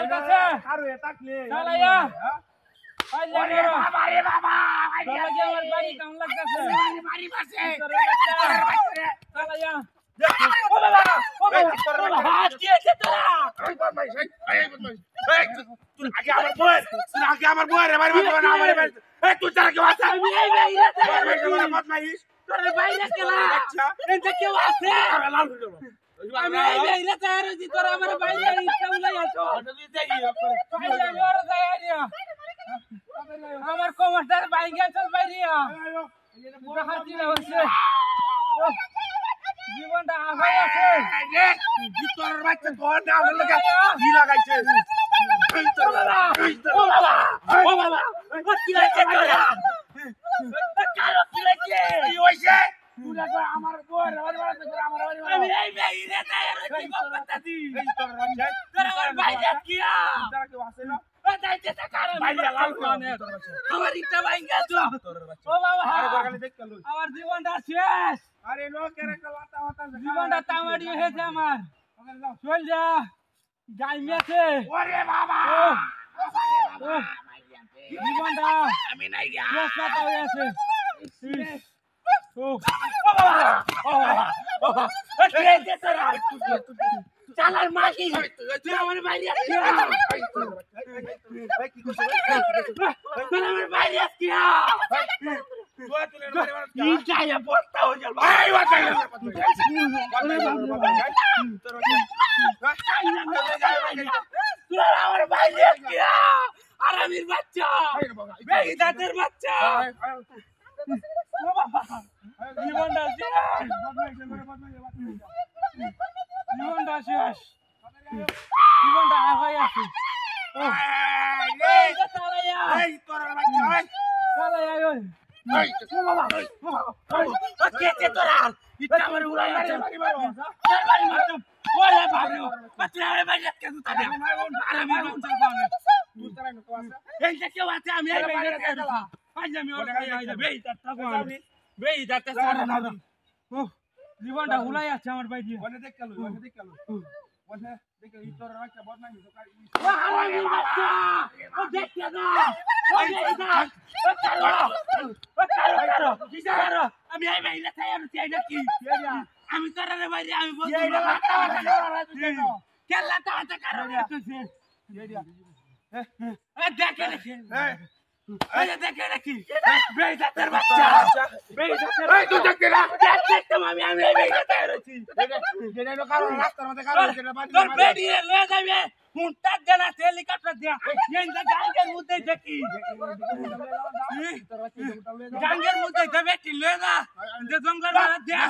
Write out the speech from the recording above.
আমার কাছে কারো থাকলে চালাইয়া ওরে বাবা রে বাবা চালাইয়া আমার বাড়ি কেমন লাগতেছে বাড়ি পাশে চালাইয়া ও বাবা হাত কি আছে তোরা এই বদমাইশ এই বদমাইশ এই তুই আগে আমার বই রে বাড়ি বাড়ি না আমারে এই তুই তার কি আছে এই বাইরে বদমাইশ তোর বাইরে কেলা আচ্ছা এটা কেউ আছে লাল হয়ে গেল আমি এই বাইরে তৈরি হইছি তোর আমার বাইরে ইচ্ছা উলাই আছো তুই দেখি আপনারে আমি ওর যাইয়া আমার কমাস্টার বাইরে গেছে বাইরে পুরো হাতি হচ্ছে জীবনটা আগায় আছে তোর বাচ্চা তোর নাম লাগা কি লাগাইছে ও বাবা কি লাগছে তোরা কালো কি লাগছে কি হইছে তুই আমার বই রে বাড়ি বাড়ি আমার আমি এই বাইরে তৈরি করতেছি এই তোর বাচ্চা তোর আমার বাইরে কি তার কি আছে না যাইতে কারণ বাইরে লাল কোনে আমার ইটা বাইরে গেছে তোর বাচ্চা ও বাবা আরে বগালে দেখ কেন আমার জীবনটা শেষ আরে লোকের একটা লাতা মাথা জীবনটা তামাড়ি হয়েছে আমার চল যা গাই মেছে ওরে বাবা জীবনটা আমি নাই গা শেষ কথা হয়ে আছে চালার মাসি তুই আমার বাইরে আমার বাইরে আসকিয়া কি চাই বস্তা হয়ে যাবে আমার বাইরে আসকিয়া আরামের বাচ্চা বেহিদাতের বাচ্চা জীবনটা শেষ জীবনটা শেষ জীবনটা আগাই আছে চালাইয়া এই তোর বাচ্চা চালাইয়া এই বাবা কেটে তোরা ইটা আমার উড়াই আছে বাড়ি মারতো ওরে বাবা বাচ্চা আরে বাইরে কেন তাদের আরামে বাচ্চা পাবে তুই তারাই না তো আছে এই যে কেউ আছে আমি এই বাইরে গেলাম আজ আমি ওর গায়ে আইদা বেইদারটা পাবো বেইদারটা সারা না জীবনটা উড়াই আছে আমার বাইরে ওনে দেখ কেন ওনে দেখ কেন ওনে দেখ এই তোর বাচ্চা বদমাইশ তো কাই আরামে বাচ্চা ও দেখতে না ও দেখতে আমি এই বাইরে তাইয়ার চাই নাকি আমি তোরারে বাইরে আমি বলছি কেলা টাটা কারণ দেখে দেখে দেখে নাকি বেইদাতের বাচ্চা বেইদাতের এই তুই দেখ না দেখতাম আমি এই বাইরে তাইয়ার আছি যেটা লো কারণ রাস্তার মধ্যে কারণ যেটা বাড়ি তোর বেডি লয়ে যাবে হুঁটা দেনা হেলিকপ্টার দিয়া এই গাঙ্গের মধ্যে দেখি গাঙ্গের মধ্যে যাবে কি লয়ে যা যে জঙ্গল দিয়া